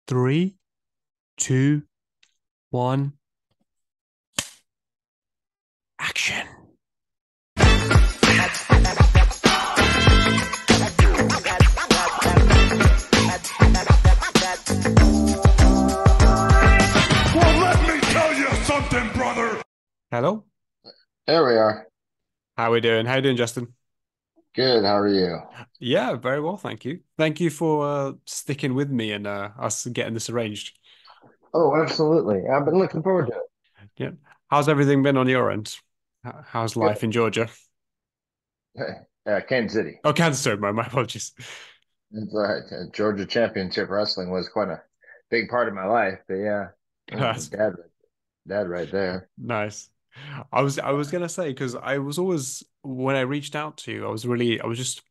Three, two, one, action. Well, let me tell you something, brother. Hello. There we are. How we doing? How you doing, Justin? Good. How are you? Yeah, very well, thank you. Thank you for sticking with me and us getting this arranged. Oh, absolutely. I've been looking forward to it. Yeah. How's everything been on your end? How's Good. life in Georgia? Kansas City. Oh, Kansas, sorry, my apologies. It's all right. Georgia Championship Wrestling was quite a big part of my life. But yeah, That's dad right there. nice. I was gonna say because I was always when I reached out to you, I was just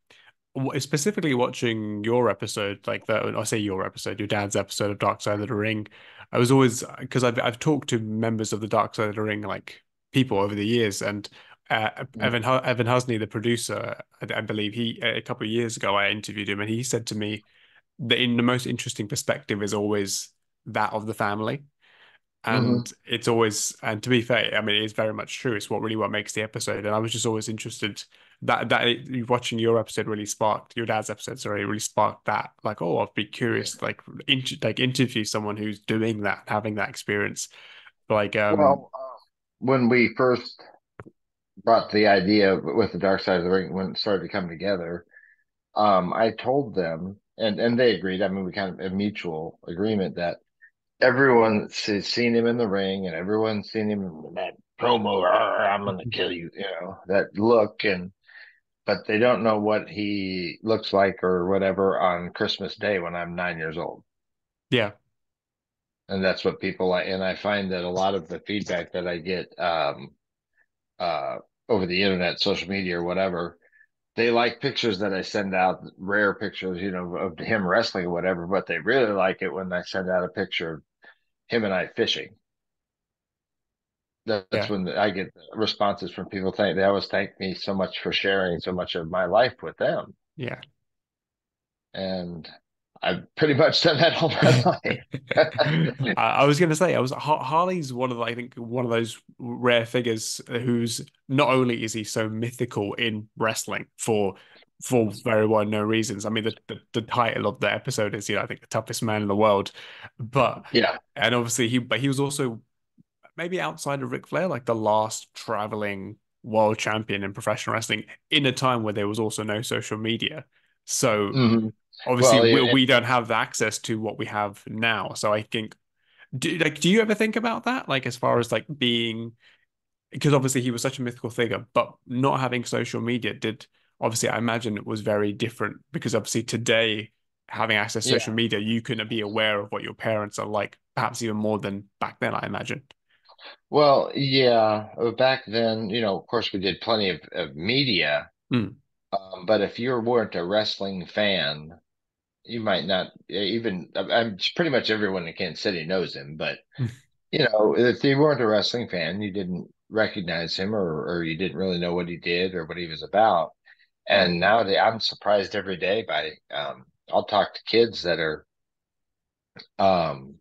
specifically watching your episode, like I say your episode, your dad's episode of Dark Side of the Ring. I was always because I've talked to members of the Dark Side of the Ring, like people over the years, and Evan Husney, the producer, I believe he a couple of years ago I interviewed him, and he said to me that in the most interesting perspective is always that of the family. Mm-hmm. And it's always, and to be fair, I mean, it is very much true. It's what makes the episode. And I was just always interested watching your episode really sparked your dad's episode, sorry, really sparked that. Like, oh, I'd be curious, like interview someone who's doing that, having that experience. Like, Well, when we first brought the idea with the Dark Side of the Ring, when it started to come together, I told them, and they agreed. I mean, we kind of a mutual agreement that everyone's seen him in the ring and everyone's seen him in that promo, "Arr, I'm gonna kill you," that look, and but they don't know what he looks like or whatever on Christmas Day when I'm 9 years old. yeah, And that's what people like. And I find that a lot of the feedback that I get uh, over the internet, social media, or whatever, they like pictures that I send out, rare pictures, of him wrestling or whatever, but they really like it when I send out a picture of him and I fishing. That's yeah, when I get responses from people. They always thank me so much for sharing so much of my life with them, yeah. and I've pretty much done that all my I was going to say, Harley's one of I think one of those rare figures who's not only is he so mythical in wrestling for very well known reasons. I mean, the title of the episode is, I think the toughest man in the world, but yeah. and obviously he was also maybe outside of Ric Flair, like the last traveling world champion in professional wrestling in a time where there was also no social media. So Hmm. obviously Well, we don't have access to what we have now. So I think do you ever think about that? Like as far as like being because obviously he was such a mythical figure, but not having social media did obviously I imagine it was very different because obviously today having access to social yeah. media, you can be aware of what your parents are like, perhaps even more than back then, I imagine. Well, yeah. Back then, of course, we did plenty of media, Mm. but if you weren't a wrestling fan, you might not even. I'm pretty much everyone in Kansas City knows him, but if you weren't a wrestling fan, you didn't recognize him, or you didn't really know what he did or what he was about. And nowadays, I'm surprised every day by. I'll talk to kids that Um,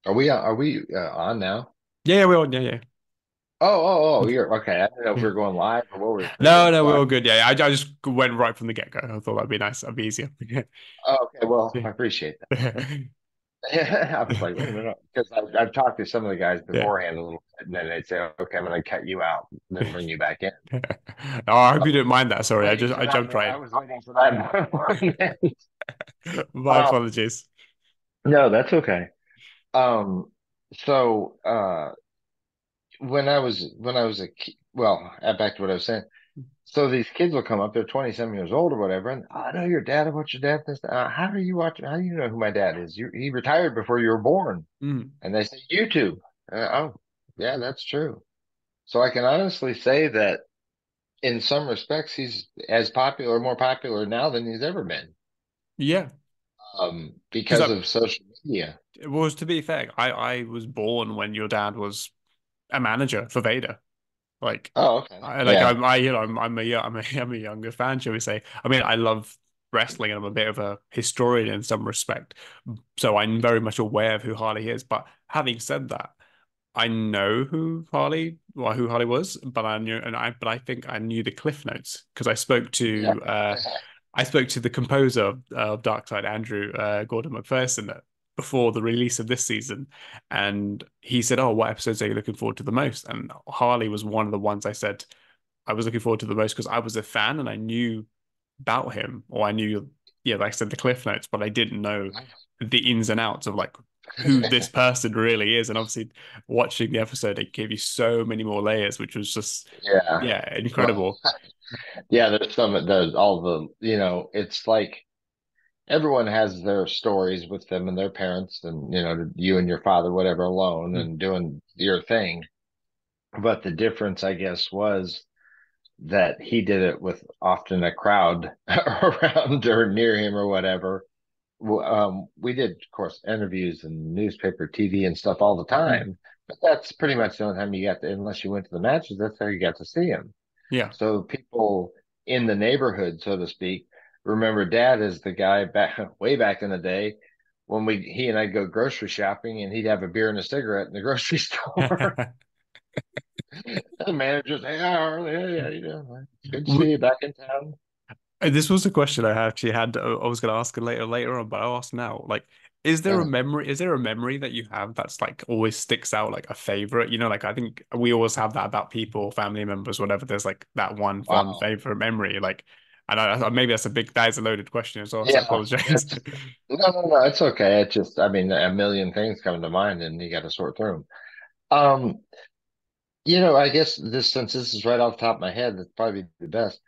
are we on now? Yeah, yeah, yeah, yeah. You're okay. I don't know if we're going live or what we're No, doing. no, So we're all good. Yeah, I just went right from the get-go. I thought that'd be nice. That'd be easier. okay. Well, I appreciate that. I was like, wait a minute, because I've talked to some of the guys Yeah. beforehand a little bit, and then they'd say, okay, I'm going to cut you out, and then bring you back in. Oh, I hope So you didn't mind that. Sorry, I jumped I right was waiting for that. in. My um, apologies. no, that's okay. Um, so when I was a kid, well, back to what I was saying. So these kids will come up, they're 27 years old or whatever, and I know your dad. I watch your dad. This, how do you watch? How do you know who my dad is? He retired before you were born. Mm. And they say YouTube. Oh, yeah, that's true. So I can honestly say that in some respects, he's as popular, more popular now than he's ever been, Yeah, because because of social media. it was to be fair, I was born when your dad was a manager for Vader. Like, Oh, okay. I like Yeah. I'm I I'm a I'm a younger fan, shall we say? I mean, I love. wrestling and I'm a bit of a historian in some respect. So I'm very much aware of who Harley is. But having said that, I know who Harley was, but but I think I knew the cliff notes because Yeah. I spoke to the composer of Dark Side, Andrew Gordon McPherson, before the release of this season, and he said, "Oh, what episodes are you looking forward to the most?" And Harley was one of the ones I said I was looking forward to the most because I was a fan and I knew about him, or I knew, yeah, like I said, the cliff notes, but I didn't know the ins and outs of like who this person really is. And obviously, watching the episode, it gave you so many more layers, which was just, Yeah. yeah, Well, incredible. yeah, there's all the, it's like everyone has their stories with them and their parents and, you and your father, whatever, alone Mm, and doing your thing. But the difference, I guess, was that he did it with often a crowd around or near him or whatever. We did, of course, interviews and newspaper, TV, and stuff all the mm, time. But that's pretty much the only time you got to, unless you went to the matches, that's how you got to see him. yeah. So people in the neighborhood, so to speak, remember Dad as the guy back way back in the day when he and I'd go grocery shopping and he'd have a beer and a cigarette in the grocery store. The manager's, hey, Harley, hey, how you doing? It's good to see you back in town. This was a question I actually had. I was going to ask it later on, but I'll ask now. Like, is there a Uh, memory? Is there a memory that you have that's like always sticks out, like a favorite? You know, like I think we always have that about people, family members, whatever. There's like that one fond wow. favorite memory. Like, and maybe that is a loaded question as well. So I Yeah, apologize. it's no, it's okay. It's just, I mean, a million things come to mind and you got to sort through them. Um, I guess since this is right off the top of my head, that's probably the best.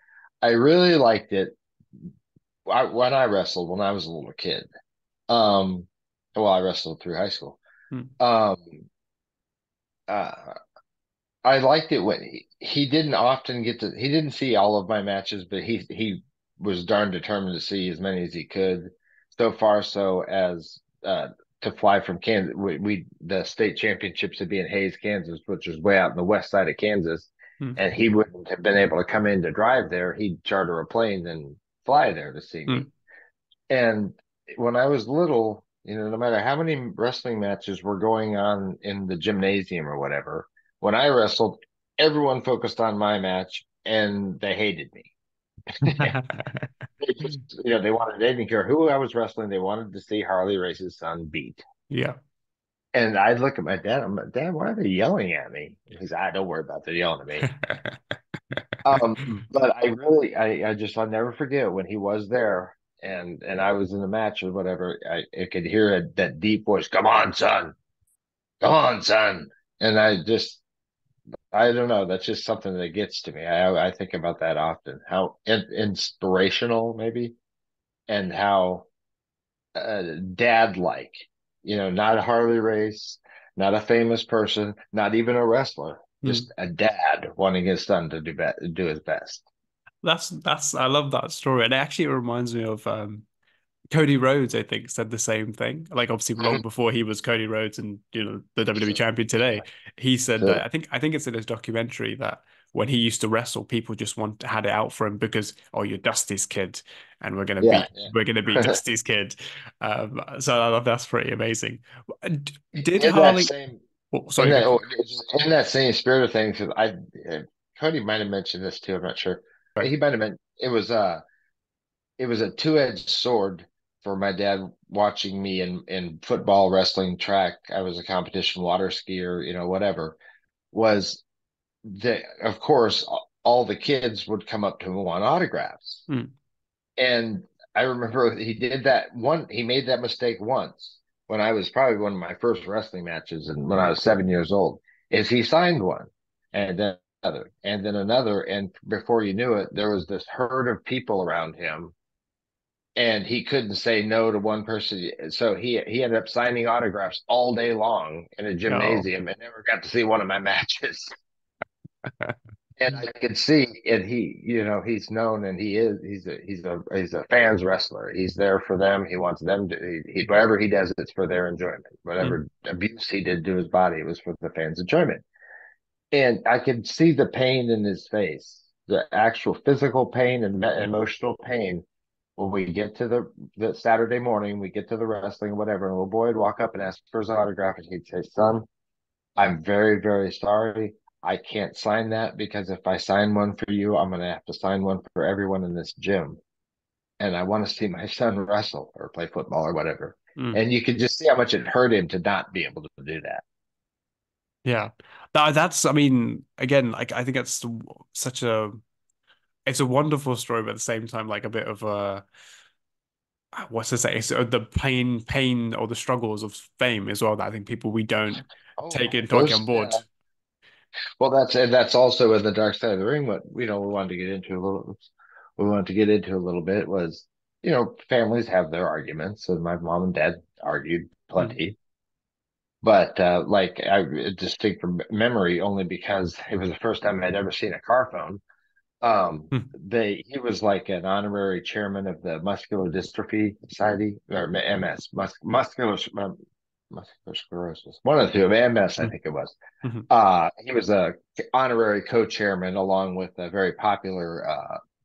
I really liked it when I wrestled when I was a little kid. Um, well, I wrestled through high school. Hmm, Um, uh, I liked it when he didn't often he didn't see all of my matches, but he was darn determined to see as many as he could. So far, so as to fly from Kansas, the state championships would be in Hayes, Kansas, which is way out in the west side of Kansas, hmm, and he wouldn't have been able to come in to drive there. He'd charter a plane and fly there to see hmm. me. And when I was little, no matter how many wrestling matches were going on in the gymnasium or whatever, when I wrestled, everyone focused on my match and they hated me. They just, they didn't care who I was wrestling. They wanted to see Harley Race's son beat. Yeah. And I'd look at my dad. I'm like, Dad, why are they yelling at me? He's, don't worry about it. They're yelling at me. But I'll never forget when he was there and I was in the match or whatever. I could hear that deep voice, "Come on, son, come on, son." And I don't know. That's just something that gets to me. I think about that often. How inspirational, maybe, and how dad-like. Not a Harley Race, not a famous person, not even a wrestler, Hmm. just a dad wanting his son to do his best. That's I love that story, and it actually reminds me of Cody Rhodes, I think, said the same thing. Like obviously long before he was Cody Rhodes and the WWE champion today, he said that So I think it's in his documentary that when he used to wrestle, people just had it out for him because oh, you're Dusty's kid, and yeah, we're gonna beat yeah. Dusty's kid. So I love that's pretty amazing. Did in that Harley? same Oh, in sorry. that oh, in that same spirit of things, 'cause Cody might have mentioned this too. I'm not sure. Sorry. He might have meant it was a two-edged sword for my dad watching me in football, wrestling, track. I was a competition water skier, whatever. Was that of course all the kids would come up to him and want autographs. Mm, And I remember he made that mistake once when I was probably one of my first wrestling matches and when I was 7 years old, is he signed one and then another. And before you knew it, there was this herd of people around him and he couldn't say no to one person. So he ended up signing autographs all day long in a no. gymnasium and never got to see one of my matches. And I could see, and he's known, and he's a fans wrestler. He's there for them. He wants them to. Whatever he does, it's for their enjoyment. Mm, Whatever abuse he did to his body, it was for the fans' enjoyment. And I could see the pain in his face, the actual physical pain and emotional pain. When we get to the Saturday morning, we get to the wrestling or whatever, and a little boy would walk up and ask for his autograph, and he'd say, "Son, I'm very, very sorry. I can't sign that because if I sign one for you, I'm going to have to sign one for everyone in this gym. And I want to see my son wrestle or play football or whatever." Mm. And you could just see how much it hurt him to not be able to do that. Yeah. That's, I mean, again, like I think that's such a it's a wonderful story, but at the same time, like a bit of a what's to say? It's the pain or the struggles of fame as well that I think people we don't take Oh, into those, on board. yeah. Well, that's also in the dark side of the ring. What we wanted to get into a little, we wanted to get into a little bit was, families have their arguments, and my mom and dad argued Mm. plenty. But like I distinct from memory, only because it was the first time I'd ever seen a car phone. Mm. He was like an honorary chairman of the Muscular Dystrophy Society or MS, muscular sclerosis, one of the two, MS, I Mm. think it was. Mhm. He was a honorary co-chairman along with a very popular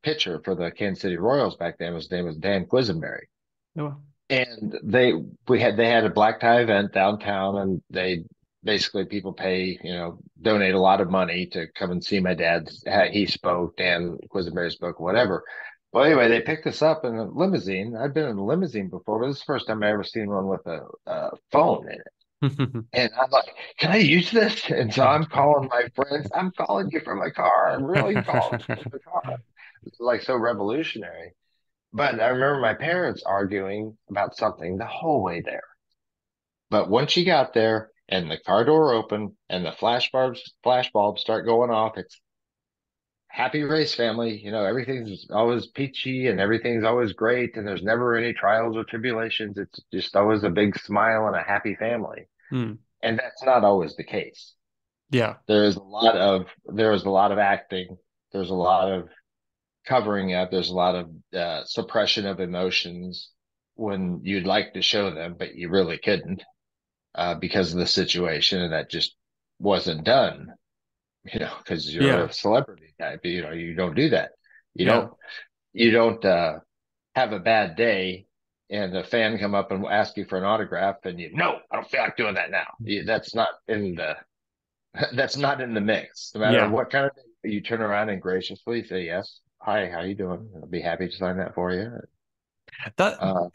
pitcher for the Kansas City Royals back then. His name was Dan Quisenberry. Oh, well. And they had a black tie event downtown, and they basically people pay, donate a lot of money to come and see my dad. He spoke, Dan Quisenberry spoke, whatever. Well, anyway, they picked us up in a limousine. I've been in a limousine before, but this is the first time I ever seen one with a phone in it. And I'm like, "Can I use this?" And so I'm calling my friends. "I'm calling you from my car. I'm really calling you from the car." It's like so revolutionary. But I remember my parents arguing about something the whole way there. But once you got there and the car door opened and the flash bulbs start going off, it's happy race family. Everything's always peachy and everything's always great, and there's never any trials or tribulations. It's just always a big smile and a happy family. Mm. And that's not always the case. Yeah. There is a lot of acting. There's a lot of covering up. There's a lot of suppression of emotions when you'd like to show them, but you really couldn't because of the situation, and that just wasn't done. Because you're Yeah. a celebrity type. You don't do that. You Yeah. don't. You don't have a bad day, and a fan come up and ask you for an autograph, and no, I don't feel like doing that now. That's not in the that's not in the mix. No matter Yeah. what kind of thing, you turn around and graciously say yes. Hi, how you doing? I'll be happy to sign that for you. That Uh,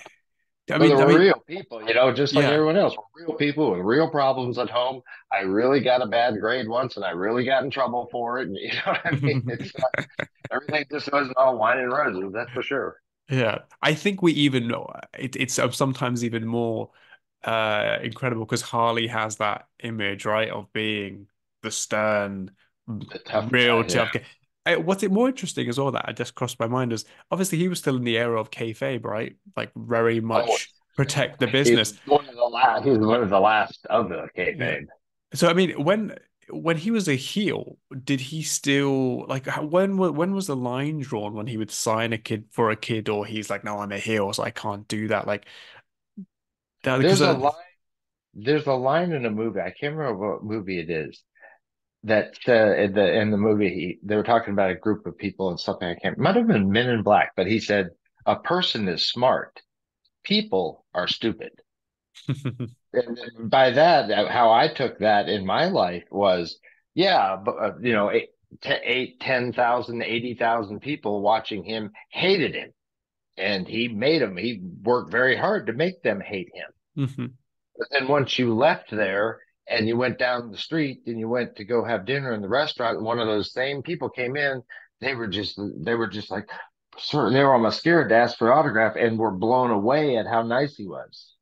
I so mean there I were mean real people, just like yeah. everyone else. We're real people with real problems at home. I really got a bad grade once, and I really got in trouble for it. And you know what I mean? It's not, everything just wasn't all wine and roses. That's for sure. Yeah, I think we even know it's sometimes even more incredible because Harley has that image, right, of being the stern, The tough real guy. Yeah. tough guy. What's it more interesting as well that I just crossed my mind is obviously he was still in the era of kayfabe, right? Like very Oh, much protect the he's business. one of the last. He's one of the last of the Yeah. kayfabe. So I mean, when he was a heel, did he still like when was the line drawn when he would sign a kid for a kid, or he's like, no, I'm a heel, so I can't do that. Like that because There's a line. There's a line in a movie. I can't remember what movie it is. That in the movie they were talking about a group of people and something. I can't. Might have been Men in Black, but he said a person is smart. People are stupid. And by that, how I took that in my life was, yeah, but 10,000, 80,000 people watching him hated him, and he made them. He worked very hard to make them hate him. Mhm. But then once you left there and you went down the street and you went to go have dinner in the restaurant, and one of those same people came in, they were just like, sir, they were almost scared to ask for an autograph and were blown away at how nice he was.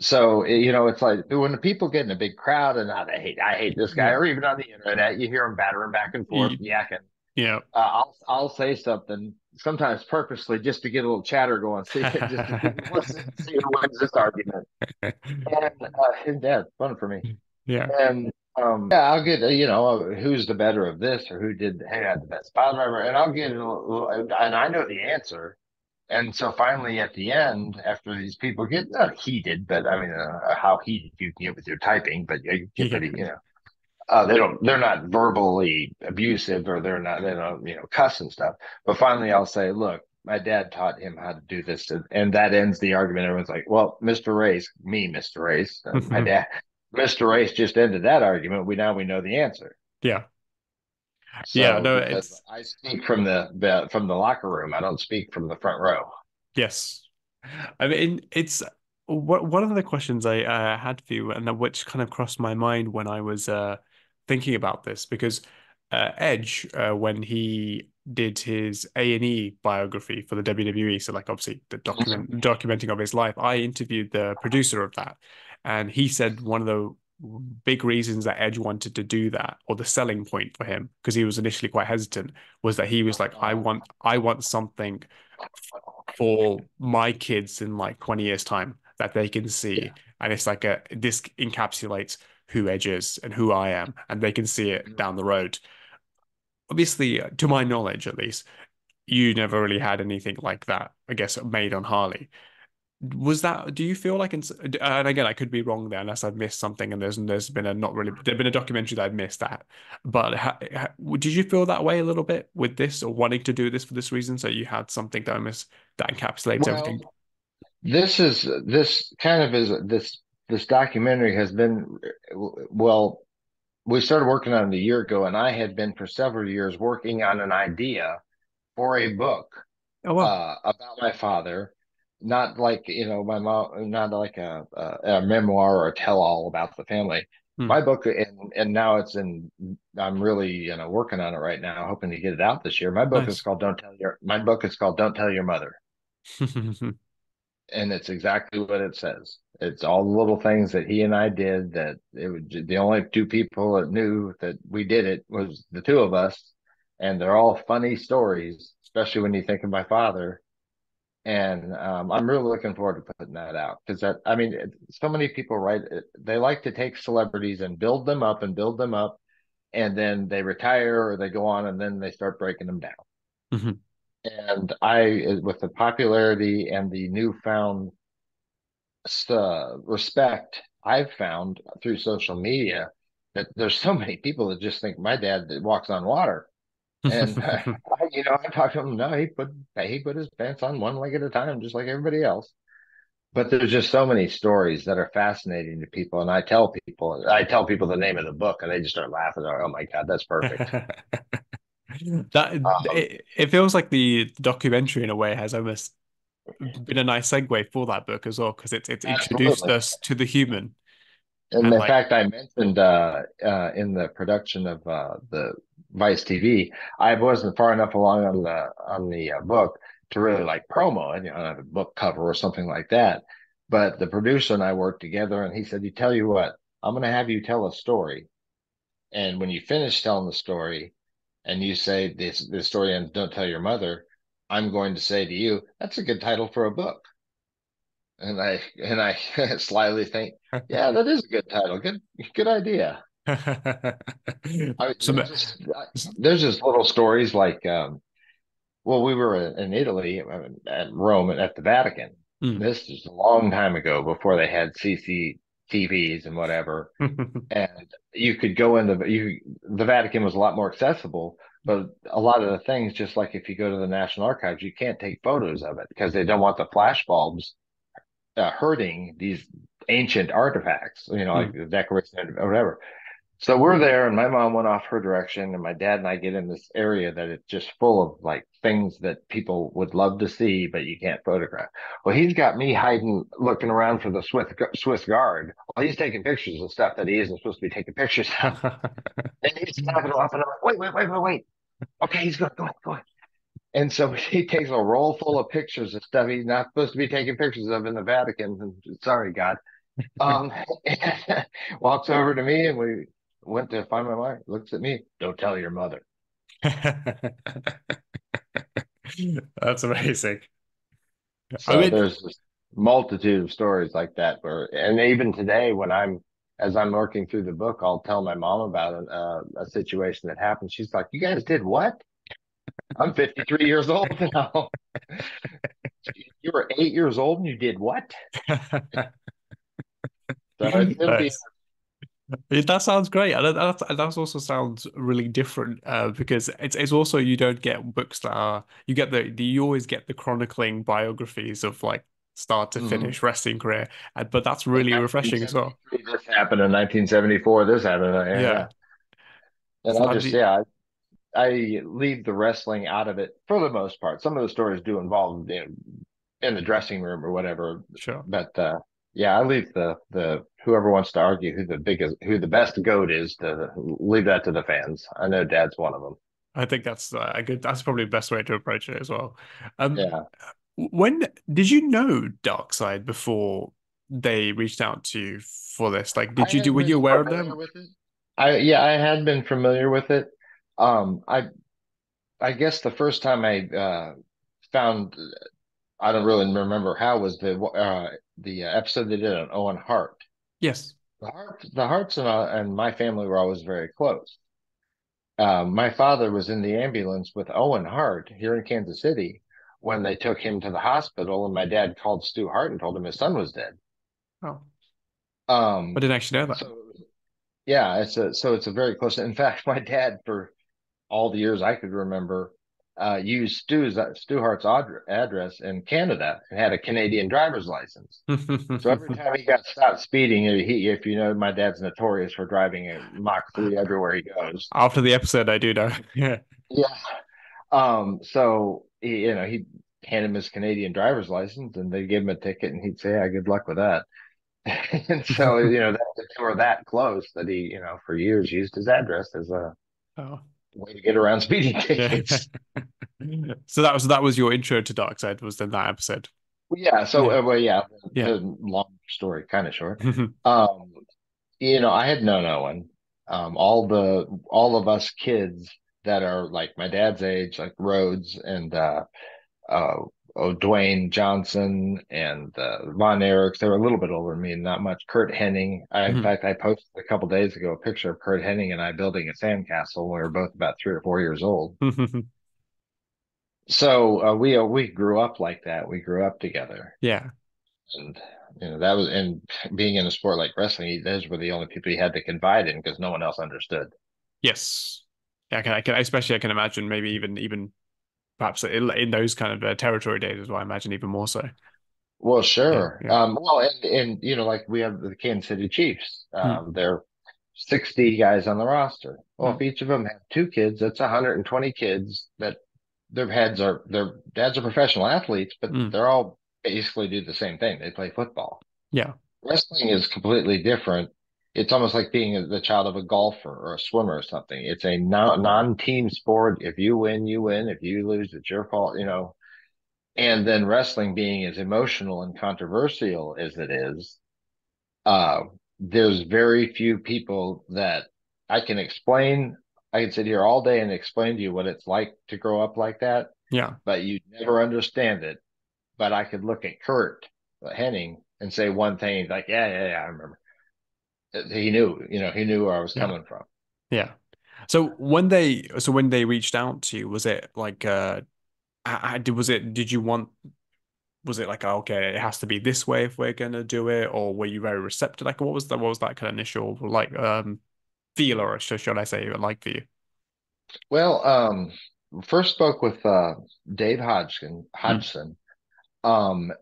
So, it's like when the people get in a big crowd and I hate this guy, Yeah. or even on the internet, you hear them battering back and forth, Ye- yakking. Yeah. I'll say something sometimes purposely just to get a little chatter going, see, just to see who wins this argument. And that's fun for me. Yeah. And yeah, I'll get who's the better of this or who had the best pile driver, and I'll get and I know the answer. And so finally, at the end, after these people get not heated, but I mean, how heated you can get with your typing, but you get Yeah. pretty, they're not verbally abusive, or they don't, cuss and stuff. But finally, I'll say, look. my dad taught him how to do this, and that ends the argument. Everyone's like, "Well, Mr. Race, me, Mr. Race, my dad, Mr. Race just ended that argument. We know the answer." Yeah. Yeah, So no, because it's I speak from from the locker room, I don't speak from the front row. yes. I mean, it's one of the questions I had for you, and which kind of crossed my mind when I was thinking about this, because Edge, when he did his A&E biography for the WWE, so like obviously the documenting of his life, I interviewed the producer of that, and he said one of the big reasons that Edge wanted to do that, or the selling point for him, because he was initially quite hesitant, was that he was like, I want something for my kids in like 20 years time that they can see, Yeah. and it's like a this encapsulates who Edge is and who I am, and they can see it down the road. Obviously, to my knowledge at least, you never really had anything like that, I guess, made on Harley. Was that, do you feel like and again, I could be wrong there unless I've missed something, and there's been a not really there's been a documentary that I've missed that, but did you feel that way a little bit with this, or wanting to do this for this reason, so you had something that almost that encapsulates everything? Well, this kind of is this documentary has been well. We started working on it a year ago, and I had been for several years working on an idea for a book Oh well. about my father, not like my mom, not like a memoir or a tell-all about the family. Hmm. My book, and now it's in. I'm really working on it right now, hoping to get it out this year. Nice. My book is called Don't Tell Your Mother, and it's exactly what it says. It's all the little things that he and I did that it was the only two people that knew that we did it was the two of us. And they're all funny stories, especially when you think of my father. And I'm really looking forward to putting that out because I mean, so many people write, they like to take celebrities and build them up and build them up, and then they retire or they go on and then they start breaking them down. Mhm. And with the popularity and the newfound respect I've found through social media that there's so many people that just think my dad walks on water. And I talked to him. No, he put his pants on one leg at a time, just like everybody else. But there's just so many stories that are fascinating to people, and I tell people the name of the book, and they just start laughing. Oh my God, that's perfect. Um, It feels like the documentary in a way has almost been a nice segue for that book as well, because it's introduced Absolutely. us to the human, And and in like fact, I mentioned in the production of the Vice TV, I wasn't far enough along on the book to really like promo it, have a book cover or something like that. But the producer and I worked together, and he said, "You tell you what, I'm going to have you tell a story, and when you finish telling the story, and you say this story ends, don't tell your mother, I'm going to say to you, that's a good title for a book." And I slyly think, yeah, that is a good title. Good idea. I mean, some there's just little stories like, well, we were in Italy at Rome at the Vatican. mm. This is a long time ago before they had CCTVs and whatever. And you could go in the Vatican was a lot more accessible, but a lot of the things, just like if you go to the National Archives, you can't take photos of it because they don't want the flash bulbs hurting these ancient artifacts, like Mm. the decoration or whatever. So we're there, and my mom went off her direction, and my dad and I get in this area that it's just full of like things that people would love to see, but you can't photograph. Well, he's got me hiding, looking around for the Swiss guard. Well, he's taking pictures of stuff that he isn't supposed to be taking pictures of. And he's snapping off, and I'm like, wait. Okay, he's going, go on. And so he takes a roll full of pictures of stuff he's not supposed to be taking pictures of in the Vatican. And sorry, God. Um, walks over to me, and we went to find my wife. Looks at me. Don't tell your mother. That's amazing. I So mean, there's this multitude of stories like that and even today, as I'm working through the book, I'll tell my mom about a situation that happened. She's like, "You guys did what?" I'm 53 years old now. You were 8 years old and you did what? So it's going to be nice. That sounds great, and that also sounds really different because it's also you don't get books that are you get you always get the chronicling biographies of like start to Hmm. finish wrestling career, but that's In really refreshing as well. 1973, this happened. In 1974, this happened. Yeah, yeah. Yeah, And so I'll that'd just, be yeah, I leave the wrestling out of it for the most part. Some of the stories do involve, in the dressing room or whatever, sure. but yeah, I leave the whoever wants to argue who the best goat is to leave that to the fans. I know Dad's one of them. I think that's a good. That's probably the best way to approach it as well. Um, Yeah, when did you know Darkseid before they reached out to you for this? Like, I had were you been aware of familiar them? with it. I had been familiar with it. Um, I I guess the first time I found I don't really remember how was the episode they did on Owen Hart. Yes. The Harts and my family were always very close. My father was in the ambulance with Owen Hart here in Kansas City when they took him to the hospital, and my dad called Stu Hart and told him his son was dead. Oh, I Um, didn't actually know that. so yeah, it's a very close. In fact, my dad for all the years I could remember, used Stu Hart's address in Canada and had a Canadian driver's license. So every time he got stopped speeding, if you know, my dad's notorious for driving a Mach 3 everywhere he goes. After the episode, I do know. Yeah. Yeah. So he'd hand him his Canadian driver's license and they'd give him a ticket and he'd say, yeah, good luck with that. And so, they were that close that he, for years used his address as a Oh, way to get around speeding yeah. tickets. So that was your intro to Darkseid was then that episode. Yeah. So, Yeah. well, yeah, Yeah. the long story, kind of short. Um, I had known Owen. All of us kids that are like my dad's age, like Rhodes and uh, Dwayne Johnson and Von Erichs, they were a little bit older than me, not much. Kurt Henning. In fact, I posted a couple days ago a picture of Kurt Henning and I building a sandcastle when we were both about 3 or 4 years old. So we grew up like that. We grew up together, Yeah. and that was and being in a sport like wrestling, those were the only people you had to confide in because no one else understood. Yes. Yeah, especially I can imagine maybe even perhaps in those kind of territory days as well. I imagine even more so. Well, Yeah. sure. Yeah. Well, and like we have the Kansas City Chiefs. Mm, There are 60 guys on the roster. Well, if mm, each of them have two kids, that's 120 kids that their dads are professional athletes, but mm. they're all basically do the same thing. They play football. Yeah. Wrestling is completely different. It's almost like being the child of a golfer or a swimmer or something. It's a non-team sport. If you win, you win. If you lose, it's your fault. And then wrestling being as emotional and controversial as it is, uh, there's very few people that I can explain. I can sit here all day and explain to you what it's like to grow up like that, Yeah. but you'd never understand it. But I could look at Kurt Henning and say one thing, like, yeah, yeah, yeah, I remember. He knew where I was Yeah. coming from. Yeah. So when they reached out to you, was it like did you want was it like, oh, okay, it has to be this way if we're gonna do it, or were you very receptive? Like, what was that kind of initial like feel, or should I say, like for you? Well, first spoke with Dave Mm, Hodgson,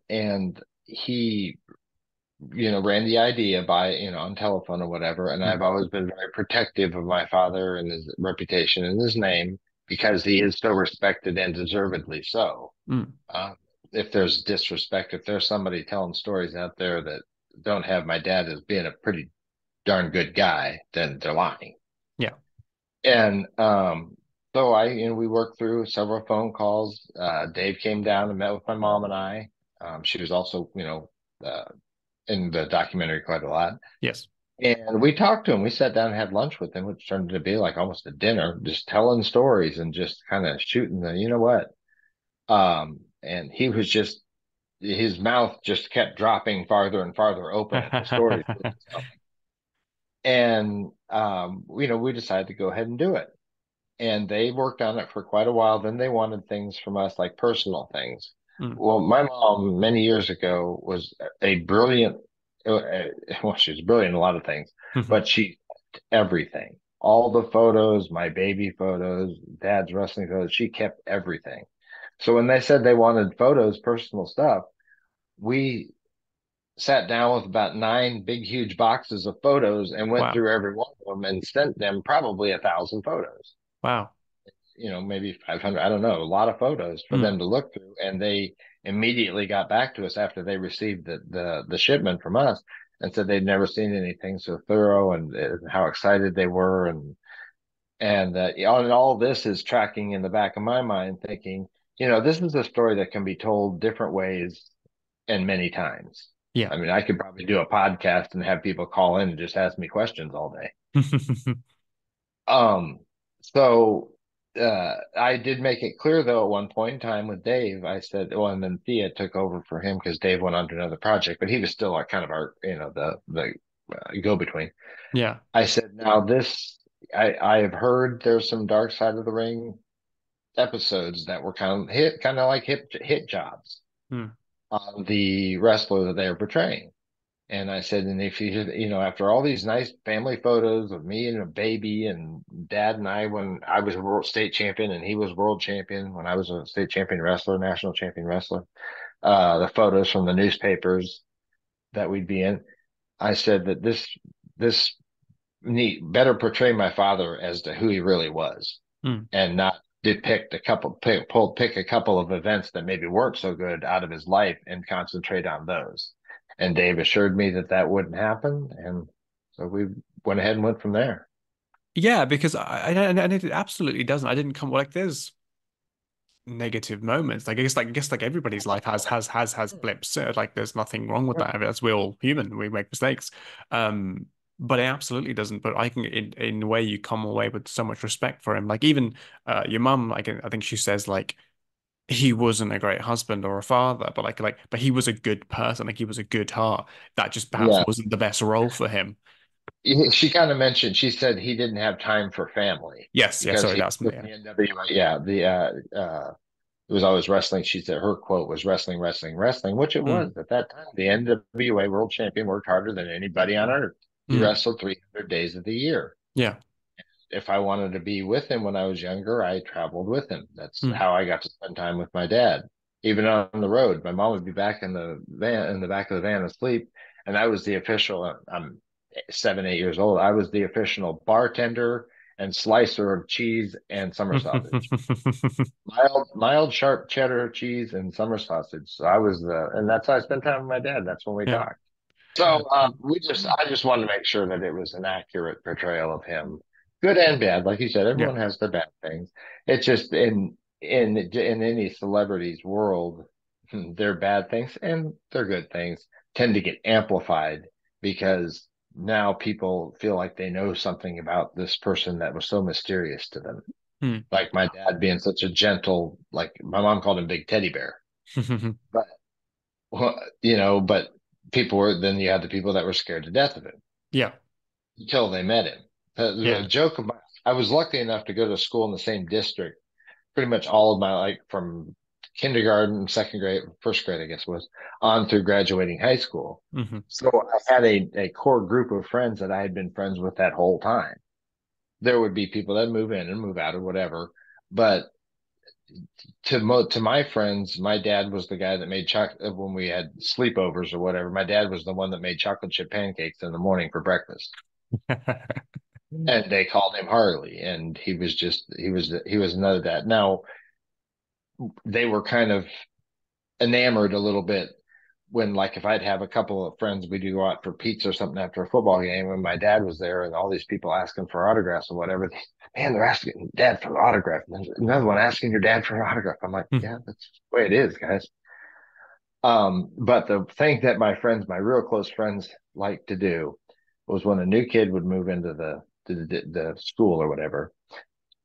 and he ran the idea by, on telephone or whatever. And mm, I've always been very protective of my father and his reputation and his name because he is so respected and deservedly so. mm. Uh, if there's disrespect, if there's somebody telling stories out there that don't have my dad as being a pretty darn good guy, then they're lying. Yeah. And so we worked through several phone calls. Dave came down and met with my mom and I. She was also, uh, in the documentary quite a lot. Yes. And we talked to him. We sat down and had lunch with him, which turned to be like almost a dinner, just telling stories and just kind of shooting you know what? And he was just, his mouth just kept dropping farther and farther open at the stories he was telling. And, we decided to go ahead and do it. And they worked on it for quite a while. Then they wanted things from us, like personal things. Mm, Well, my mom many years ago was a brilliant, well, she was brilliant in a lot of things, but everything. All the photos, my baby photos, dad's wrestling photos, she kept everything. So when they said they wanted photos, personal stuff, we sat down with about 9 big, huge boxes of photos and went Wow. through every one of them and sent them probably 1,000 photos. Wow. Maybe 500, I don't know, a lot of photos for Hmm. them to look through. And they immediately got back to us after they received the shipment from us and said they'd never seen anything so thorough, and how excited they were. And all this is tracking in the back of my mind, thinking, this is a story that can be told different ways and many times. Yeah. I mean, I could probably do a podcast and have people call in and just ask me questions all day. Um, so I did make it clear though at one point in time with Dave, I said, well, and then Thea took over for him because Dave went on to another project, but he was still kind of our, the go between. Yeah. I said, now I have heard there's some Dark Side of the Ring episodes that were kind of like hit jobs Hmm. on the wrestler that they were portraying. And I said, and if after all these nice family photos of me and a baby and dad and I, when I was a world state champion and he was world champion, when I was a state champion wrestler, national champion wrestler, the photos from the newspapers that we'd be in, I said that this need better portray my father as to who he really was Hmm. and not pick a couple of events that maybe weren't so good out of his life and concentrate on those. And Dave assured me that that wouldn't happen, and so we went ahead and went from there. Yeah, because and it absolutely doesn't. I didn't come like there's negative moments. Like I guess like everybody's life has blips. Like there's nothing wrong with that. As we're all human, we make mistakes. Um, but it absolutely doesn't. But I can in a way you come away with so much respect for him. Like even your mum, like I think she says like he wasn't a great husband or a father, but but he was a good person. Like he was a good heart. That just perhaps Yeah, wasn't the best role for him. she kind of mentioned. She said he didn't have time for family Yes, yeah, because sorry, he that's was with yeah. the NWA. Yeah, it was always wrestling. She said her quote was wrestling, wrestling, wrestling, which it Mm, was at that time. The NWA world champion worked harder than anybody on earth. He mm, wrestled 300 days of the year. yeah. If I wanted to be with him when I was younger, I traveled with him. That's Mm, how I got to spend time with my dad. Even on the road, my mom would be back in the van, in the back of the van asleep. And I was the official, I'm 7, 8 years old. I was the official bartender and slicer of cheese and summer sausage. Mild, sharp cheddar cheese and summer sausage. So and that's how I spent time with my dad. That's when we yeah. talked. So I just wanted to make sure that it was an accurate portrayal of him, good and bad. Like you said, Yeah. everyone has their bad things. It's just in any celebrity's world, their bad things and their good things tend to get amplified because now people feel like they know something about this person that was so mysterious to them. Mm. Like my dad being such a gentle, like my mom called him Big Teddy Bear, but but then you had the people that were scared to death of him Yeah. until they met him. The Yeah. joke about I was lucky enough to go to school in the same district pretty much all of my like from kindergarten, second grade, first grade, I guess was on through graduating high school. Hmm. So I had a core group of friends that I had been friends with that whole time. There would be people that move in and move out or whatever, but to my friends, my dad was the guy that made chocolate when we had sleepovers or whatever. My dad was the one that made chocolate chip pancakes in the morning for breakfast, and they called him Harley. And he was another dad. Now they were kind of enamored a little bit when, like, if I'd have a couple of friends, we'd go out for pizza or something after a football game, and my dad was there, and all these people asking for autographs or whatever. Man, they're asking dad for an autograph. And there's another one asking your dad for an autograph. I'm like, yeah, that's the way it is, guys. But the thing that my real close friends, like to do was when a new kid would move into the school or whatever,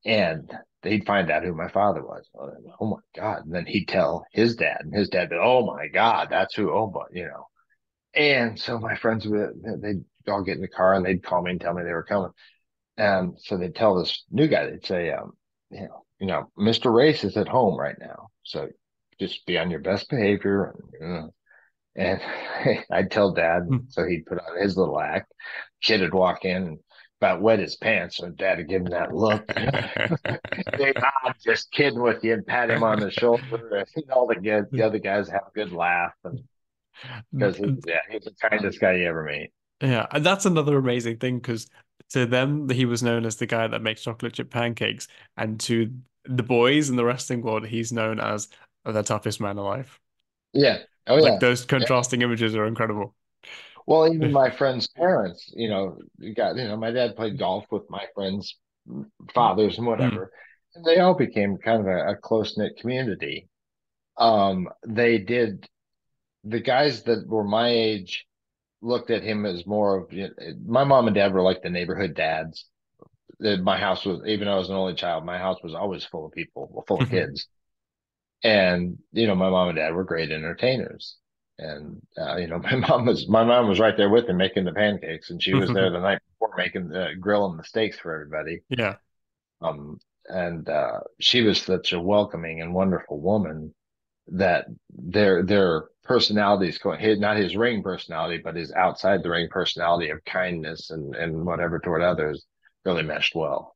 and they'd find out who my father was. Oh my God. And then he'd tell his dad, and his dad would, oh my God, that's who, oh, but. And so my friends they'd all get in the car and they'd call me and tell me they were coming. And so they'd tell this new guy, they'd say, Mr. Race is at home right now. So just be on your best behavior. And I'd tell dad. So he'd put on his little act. Kid would walk in and about wet his pants, so Dad would give him that look. I'm just kidding with you, and pat him on the shoulder. And all the other guys have a good laugh, and because yeah, he's the kindest guy you ever meet. Yeah, and that's another amazing thing because to them he was known as the guy that makes chocolate chip pancakes, and to the boys in the wrestling world, he's known as the toughest man alive. Yeah. Oh Like yeah. those Yeah. contrasting images are incredible. Well, even my friend's parents, my dad played golf with my friends' fathers and Mm. whatever, and they all became kind of a close-knit community. They did, the guys that were my age looked at him as more of, my mom and dad were like the neighborhood dads. My house was, even though I was an only child, my house was always full of people, full of kids. And, my mom and dad were great entertainers. And, my mom was right there with him making the pancakes, and she was there the night before making grilling the steaks for everybody. Yeah. Um, and, she was such a welcoming and wonderful woman that their personalities going, not his ring personality, but his outside the ring personality of kindness and whatever toward others really meshed well.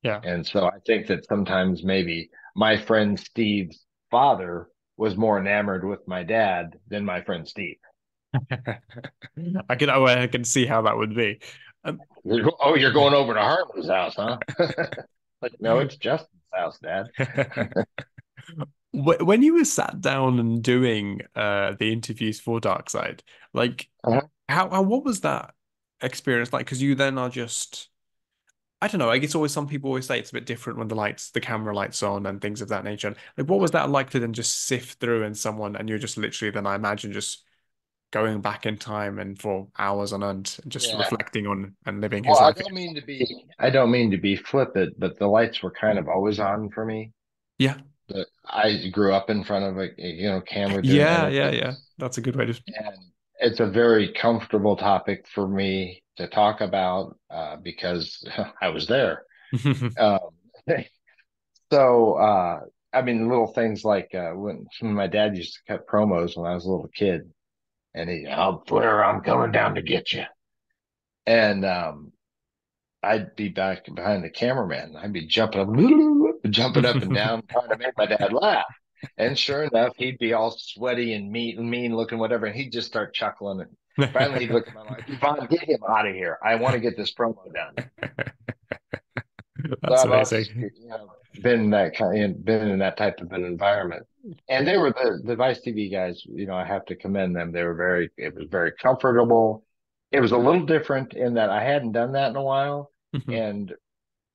Yeah. And so I think that sometimes maybe my friend Steve's father was more enamored with my dad than my friend Steve. I can see how that would be. Um, Oh, you're going over to Harley's house, huh? Like, no, it's Justin's house, Dad. when you were sat down and doing the interviews for Darkseid, like Uh-huh. how what was that experience like? Because you then are just I don't know. I guess always some people always say it's a bit different when the camera lights on and things of that nature. Like, what was that like to then just sift through and someone and you're just literally then I imagine just going back in time and for hours on end, and just Yeah. reflecting on and living Well, his I life don't again. mean to be, I don't mean to be flippant, but the lights were kind of always on for me. Yeah, I grew up in front of camera doing yeah. interviews, That's a good way to. and it's a very comfortable topic for me to talk about because I was there. Um, I mean, little things like when my dad used to cut promos when I was a little kid, and "Oh, Blair, I'm coming down to get you," and I'd be back behind the cameraman. I'd be jumping up and down, trying to make my dad laugh. And sure enough, he'd be all sweaty and mean looking, whatever. And he'd just start chuckling. And finally, he'd look at my like, Yvonne, get him out of here. I want to get this promo done. So That's I've always, amazing. been in that type of an environment. And they were the Vice TV guys. I have to commend them. It was very comfortable. It was a little different in that I hadn't done that in a while, and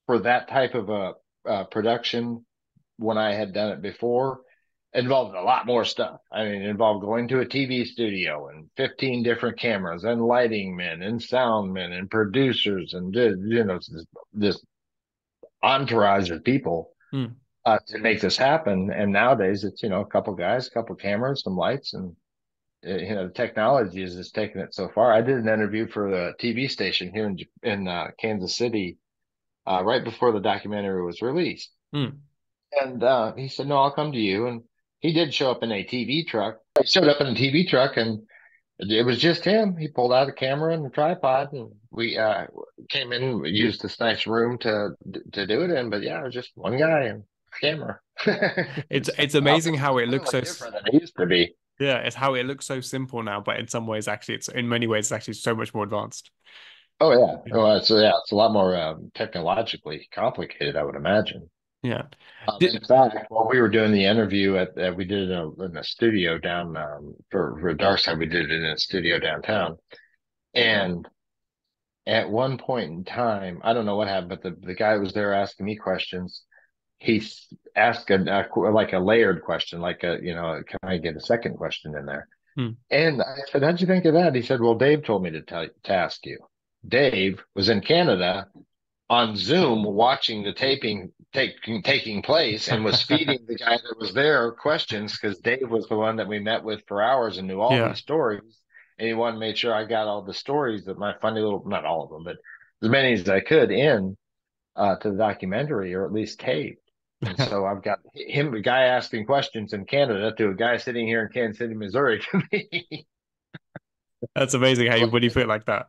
for that type of a production, when I had done it before, involved a lot more stuff. I mean, it involved going to a TV studio and 15 different cameras and lighting men and sound men and producers and this entourage of people Mm. to make this happen. And nowadays, it's a couple guys, a couple cameras, some lights, and the technology is just taking it so far. I did an interview for the TV station here in Kansas City right before the documentary was released. Mm. And he said, "No, I'll come to you." And he did show up in a TV truck. He showed up in a TV truck, and it was just him. He pulled out a camera and a tripod, and we came in, we used this nice room to do it in. But yeah, it was just one guy and a camera. It's Wow, amazing this is how it looks really so. different than it used to be. Yeah, it's how it looks so simple now, but in some ways, actually, it's in many ways, it's actually so much more advanced. Oh yeah, Yeah. oh, it's a lot more technologically complicated, I would imagine. Yeah. In fact, while we were doing the interview we did it in a studio down for Darkside, we did it in a studio downtown. And at one point in time, I don't know what happened, but the guy was there asking me questions. Asked like a layered question, like can I get a second question in there? Hmm. And I said, "How'd you think of that?" He said, "Well, Dave told me to ask you." Dave was in Canada on Zoom watching the taping taking place and was feeding the guy that was there questions because Dave was the one that we met with for hours and knew all Yeah. these stories. And he wanted to make sure I got all the stories that my funny little, not all of them, but as many as I could in to the documentary or at least taped. And so I've got him, a guy asking questions in Canada to a guy sitting here in Kansas City, Missouri to me. That's amazing how you when you feel like that.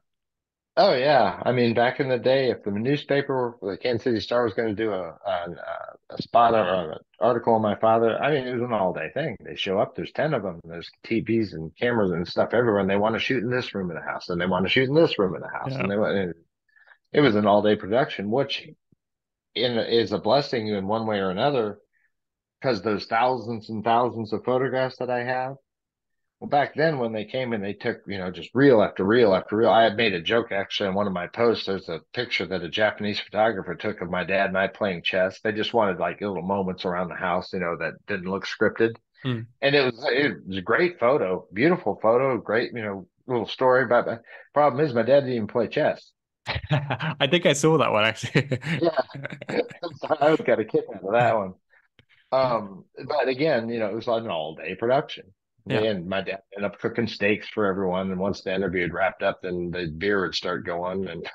Oh yeah, I mean, back in the day, if the newspaper, the Kansas City Star, was going to do a spot or an article on my father, I mean, it was an all day thing. They show up, there's 10 of them, there's TVs and cameras and stuff everywhere, and they want to shoot in this room of the house, and they want to shoot in this room of the house, Yeah. and it was an all day production, which is a blessing in one way or another, because those thousands and thousands of photographs that I have. Well, back then when they came and they took, just reel after reel after reel, I had made a joke actually on one of my posts. There's a picture that a Japanese photographer took of my dad and I playing chess. They just wanted like little moments around the house, that didn't look scripted. Mm. And it was a great photo, beautiful photo, great, little story about the problem is my dad didn't even play chess. I think I saw that one actually. Yeah. So I was got a kick out of that one. But again, it was like an all day production. Yeah. And my dad ended up cooking steaks for everyone. And once the interview had wrapped up, then the beer would start going and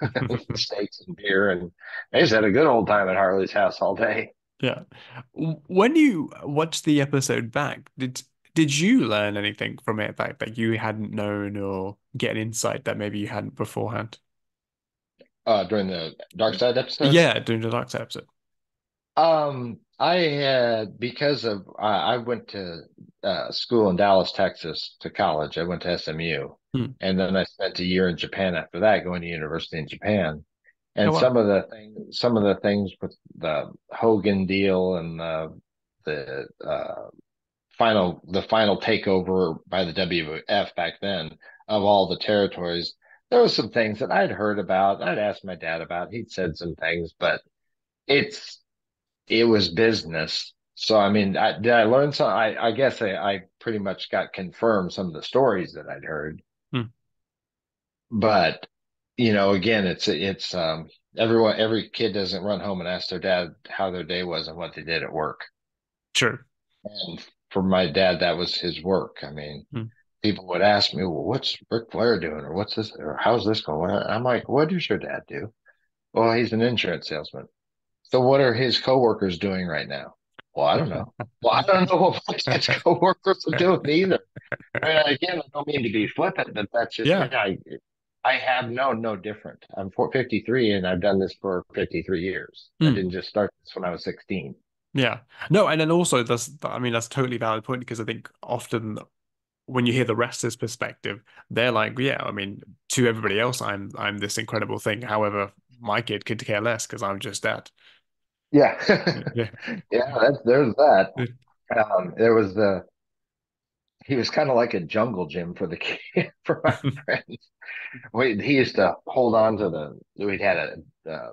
steaks and beer. And they just had a good old time at Harley's house all day. Yeah. When you watched the episode back, did you learn anything from it that you hadn't known or get an insight that maybe you hadn't beforehand? During the Dark Side episode. Yeah, during the Dark episode. I had because of I went to school in Dallas, Texas, to college. I went to SMU, Hmm. and then I spent a year in Japan after that, going to university in Japan. Oh And wow. some of the things with the Hogan deal and the final takeover by the WWF back then of all the territories, there was some things that I'd heard about. I'd asked my dad about. He'd said some things, but it's it was business. So I mean, did I learn some? I guess I pretty much got confirmed some of the stories that I'd heard, Hmm. but again, every kid doesn't run home and ask their dad how their day was and what they did at work. True. And for my dad, that was his work. I mean, Hmm. people would ask me, "Well, what's Ric Flair doing, or what's this, or how's this going?" I'm like, "What does your dad do?" Well, he's an insurance salesman. So what are his coworkers doing right now? Well, I don't know. Well, I don't know what my dad's coworkers are doing either. I mean, again, I don't mean to be flippant, but that's just, Yeah. I have known no different. I'm 53 and I've done this for 53 years. I Hmm. didn't just start this when I was 16. Yeah. No, and then also I mean, that's a totally valid point because I think often when you hear the wrestler's perspective, they're like, yeah, I mean, to everybody else, I'm this incredible thing. However, my kid could care less because I'm just that. Yeah. Yeah. Yeah, there's that. There was he was kind of like a jungle gym for the kid, for my friends. He used to hold on to we'd had a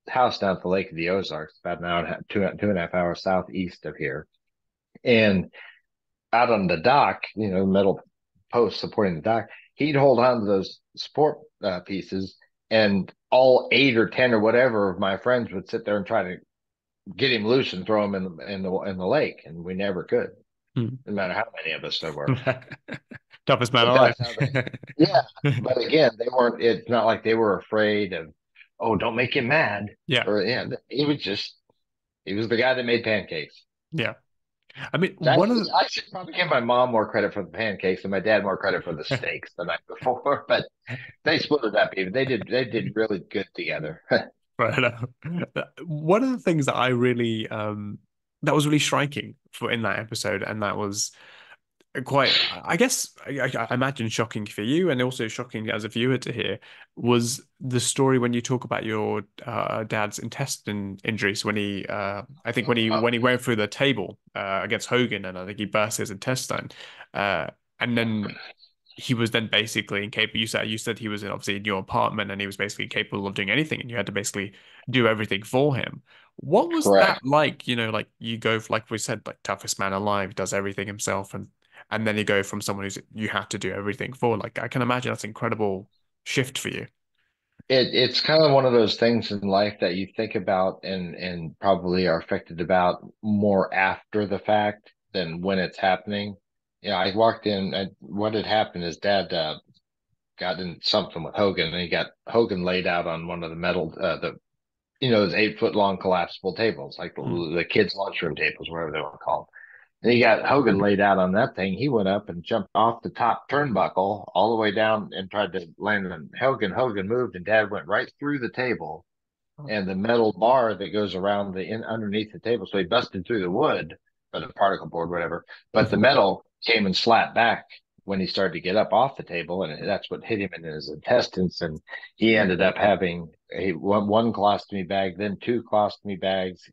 house down at the Lake of the Ozarks, about an hour and a half, two and a half hours southeast of here. And out on the dock, metal posts supporting the dock, he'd hold on to those support pieces, and all 8 or 10 or whatever of my friends would sit there and try to get him loose and throw him in the lake, and we never could, Hmm. no matter how many of us there were. Toughest man But alive. that's how yeah. But again, they weren't. It's not like they were afraid of, oh, don't make him mad, Yeah. or yeah, he was the guy that made pancakes. Yeah. I mean, one of Actually, the, I should probably give my mom more credit for the pancakes and my dad more credit for the steaks the night before, but they split it up even. They did really good together. right, one of the things that I really that was really striking for in that episode, and that was quite, I guess, I imagine shocking for you, and also shocking as a viewer to hear, was the story when you talk about your dad's intestine injuries when I think when he went through the table against Hogan, and I think he burst his intestine, uh, and then he was then basically incapable. You said he was obviously in your apartment, and he was basically capable of doing anything, and you had to basically do everything for him. What was that Correct. like? Like you go for, like we said, like toughest man alive, does everything himself, and then you go from someone who's you have to do everything for. Like I can imagine that's an incredible shift for you. It's kind of one of those things in life that you think about and probably are affected about more after the fact than when it's happening. Yeah, I walked in, and what had happened is dad got in something with Hogan, and he got Hogan laid out on one of the metal, those 8 foot long collapsible tables, like Mm, the kids' lunchroom tables, whatever they want to call them. And he got Hogan laid out on that thing. He went up and jumped off the top turnbuckle all the way down and tried to land on Hogan. Hogan moved, and Dad went right through the table and the metal bar that goes around the underneath the table. So he busted through the wood or the particle board, whatever. But the metal came and slapped back when he started to get up off the table, and that's what hit him in his intestines. And he ended up having one colostomy bag, then two colostomy bags.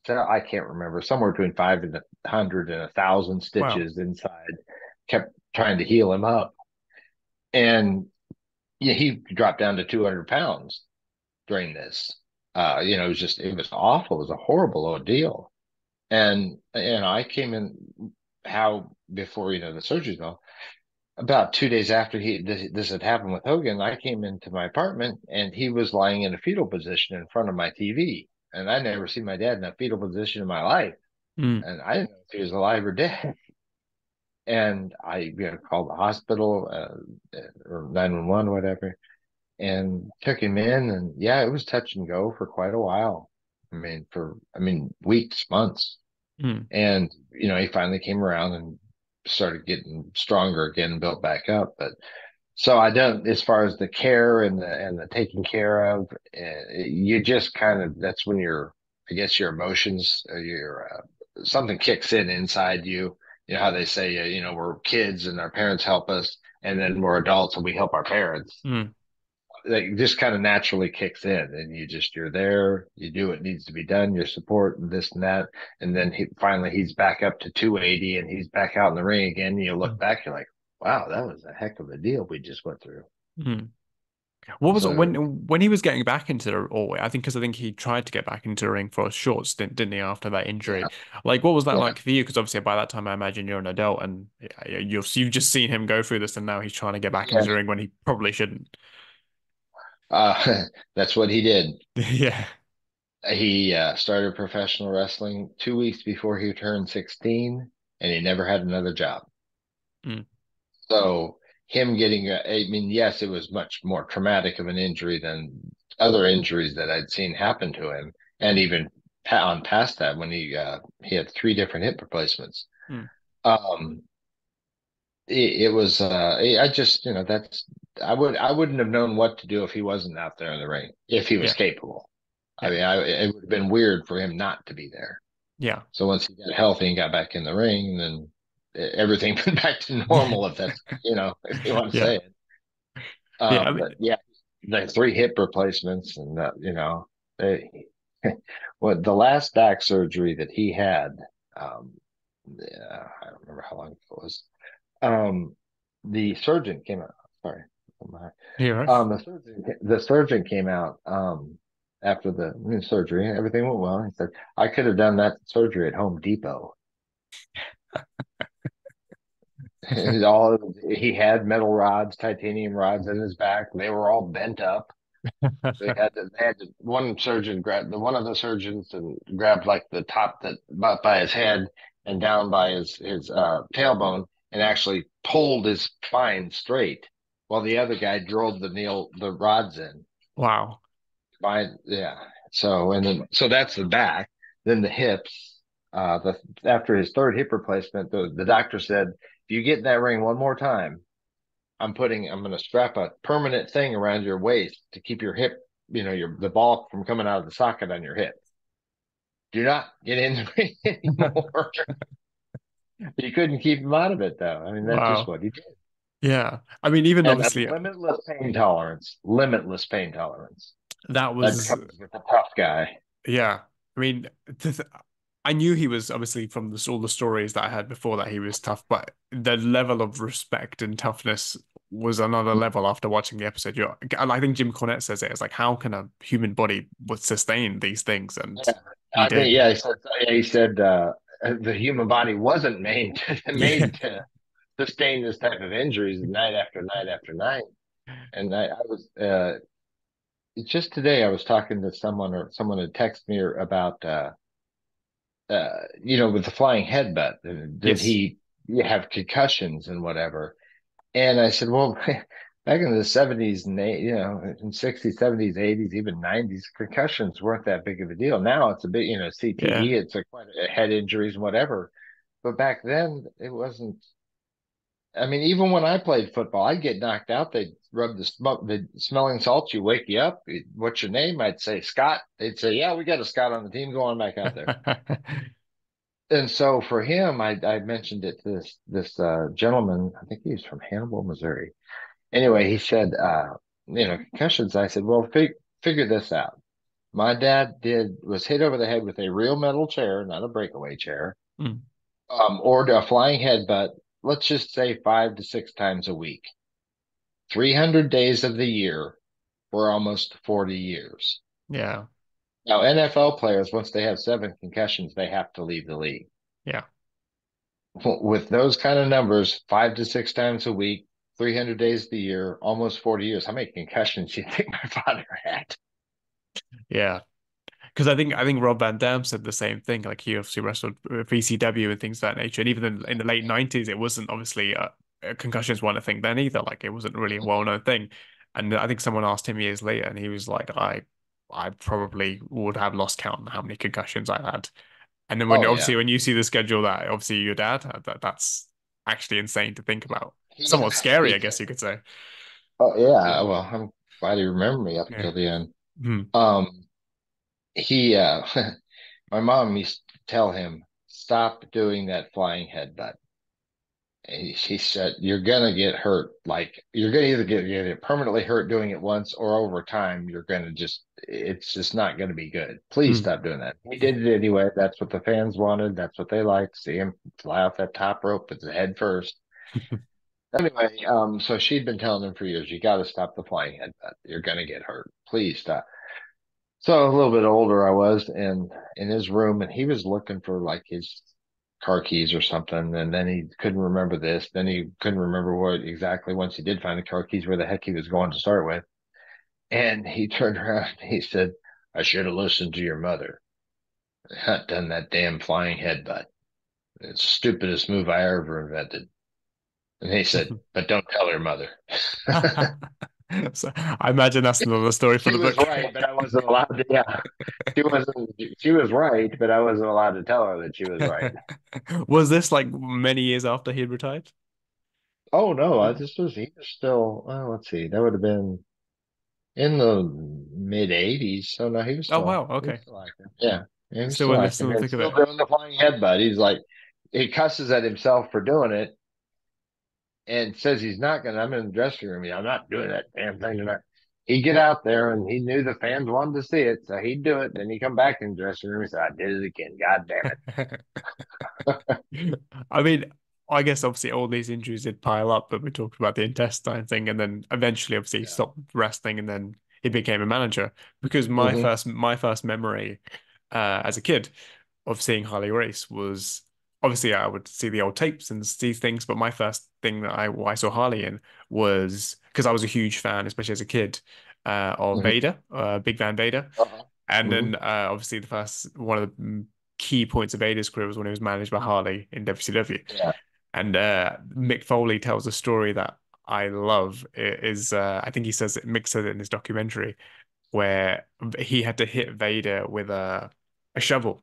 So I can't remember, somewhere between 500 and 1,000 Wow. stitches inside. Kept trying to heal him up, and yeah, he dropped down to 200 pounds during this. It was awful. It was a horrible ordeal. And, I came in how before, the surgery though, about 2 days after this had happened with Hogan, I came into my apartment and he was lying in a fetal position in front of my TV. And I never seen my dad in a fetal position in my life. Mm, And I didn't know if he was alive or dead. And I, called the hospital, or 911, whatever, and took him in, and yeah, it was touch and go for quite a while. I mean weeks, months. mm, And he finally came around and started getting stronger again and built back up. But so I don't, as far as the care and the taking care of, you just kind of, that's when I guess your emotions, something kicks in inside you. You know how they say, we're kids and our parents help us, and then we're adults and we help our parents. mm, Like just kind of naturally kicks in, and you're there, you do what needs to be done, your support and this and that. And then he's back up to 280 and he's back out in the ring again. And you look mm, back, you're like, wow, that was a heck of a deal we just went through. mm. What was it So when he was getting back into the, or I think because I think he tried to get back into the ring for a short stint, didn't he, after that injury? yeah, Like, what was that yeah, like for you? Because obviously by that time I imagine you're an adult and you've just seen him go through this, and now he's trying to get back into yeah. the ring when he probably shouldn't. That's what he did. Yeah. He started professional wrestling 2 weeks before he turned 16, and he never had another job. Mm, So him getting, I mean, yes, it was much more traumatic of an injury than other injuries that I'd seen happen to him, and even on past that when he had three different hip replacements. mm, Um, it was, I just, I wouldn't have known what to do if he wasn't out there in the ring, if he was yeah. capable. I Yeah. mean, it would have been weird for him not to be there. Yeah. So once he got healthy and got back in the ring, then everything went back to normal, if that's, if you want to Yeah. say it. Yeah. I But mean, yeah, the three hip replacements and they, what the last back surgery that he had, yeah, I don't remember how long it was. Um, the surgeon came out. Sorry, you're right. the surgeon came out after the surgery. Everything went well. He said, "I could have done that surgery at Home Depot." He had metal rods, titanium rods in his back. They were all bent up. So one of the surgeons and grabbed like the top that about by his head and down by his tailbone and actually pulled his spine straight while the other guy drove the rods in. Wow. Yeah. So that's the back. Then the hips. After his third hip replacement, the doctor said, if you get in that ring one more time, I'm going to strap a permanent thing around your waist to keep your hip, the ball from coming out of the socket on your hip. Do not get in the ring anymore. You couldn't keep him out of it though. I mean, that's just Wow. what he did. Yeah. I mean, even And a obviously limitless pain tolerance. that That was, comes with a tough guy. yeah. I mean, I knew he was obviously from all the stories that I had before that he was tough, but the level of respect and toughness was another level after watching the episode. And I think Jim Cornette says it. It's like, how can a human body would sustain these things? And Yeah. he I think, did. yeah, he said the human body wasn't made Yeah. made to sustain this type of injuries night after night after night. And I was just today I was talking to someone, or someone had texted me about with the flying headbutt. Did Yes. he have concussions and whatever? And I said, well, back in the 70s and in 60s, 70s, 80s, even 90s, concussions weren't that big of a deal. Now it's a bit, Yeah. CTE, it's quite a head injuries and whatever. but back then it wasn't. I mean, even when I played football, I'd get knocked out. They'd rub the smoke, the smelling salts. You wake you up. What's your name? I'd say Scott. They'd say, "Yeah, we got a Scott on the team. Go on back out there." And so for him, I mentioned it to this gentleman. I think he was from Hannibal, Missouri. Anyway, he said, concussions. I said, well, figure this out. My dad was hit over the head with a real metal chair, not a breakaway chair, Mm, or a flying headbutt. Let's just say 5 to 6 times a week, 300 days of the year for almost 40 years. yeah, Now, NFL players, once they have 7 concussions, they have to leave the league. yeah, With those kind of numbers, 5 to 6 times a week, 300 days of the year, almost 40 years. How many concussions do you think my father had? yeah. Because I think Rob Van Dam said the same thing. Like he obviously wrestled VCW and things of that nature. And even in the late '90s, it wasn't obviously concussions weren't a thing then either. Like it wasn't really a well-known thing. And I think someone asked him years later, and he was like, I probably would have lost count on how many concussions I had. And then when Oh yeah, obviously when you see the schedule that obviously your dad had, that's actually insane to think about. he Somewhat scary, I he. guess you could say. Oh yeah. Well, I'm glad he remembered me up Yeah. until the end. Hmm. Um, he my mom used to tell him, "Stop doing that flying headbutt." He said, "You're gonna get hurt. Like you're gonna either get permanently hurt doing it once, or over time, you're gonna it's just not gonna be good. Please Hmm. stop doing that." He did it anyway. That's what the fans wanted. That's what they liked. See him fly off that top rope with the head first. Anyway, so she'd been telling him for years, "You got to stop the flying headbutt. You're gonna get hurt. Please stop." So a little bit older I was and in his room and he was looking for like his car keys or something. And then he couldn't remember this. Then he couldn't remember what exactly once he did find the car keys, where the heck he was going to start with. And he turned around and he said, "I should have listened to your mother. Not done that damn flying headbutt. It's the stupidest move I ever invented." And he said, "But don't tell her mother." So I imagine that's another story for She the was book. right, but I wasn't allowed to. Yeah, she was right, but I wasn't allowed to tell her that she was right. Was this like many years after he had retired? Oh no, I Oh, just was he was still let's see, that would have been in the mid 80s. So no, oh wow, he was okay. still active. Yeah. Yeah, he was Still still in the active still in the and thick of still it. doing the flying headbutt. He's like he cusses at himself for doing it and says he's not gonna. I'm in the dressing room. I'm not doing that damn thing tonight. He'd get out there and he knew the fans wanted to see it, so he'd do it. Then he'd come back in the dressing room and say, "I did it again. God damn I mean, I guess obviously all these injuries did pile up, but we talked about the intestine thing, and then eventually, obviously, he it." stopped wrestling, and then he became a manager. Because Yeah. my first memory, as a kid, of seeing Harley Race was obviously I would see the old tapes and see things, but my first thing that I saw Harley in was because I was a huge fan, especially as a kid, of Hmm. Vader, Big Van Vader. Uh-huh. And Hmm. then obviously the first one of the key points of Vader's career was when he was managed by Harley in WCW. Yeah. And Mick Foley tells a story that I love. It is I think he says Mick said it in his documentary where he had to hit Vader with a shovel.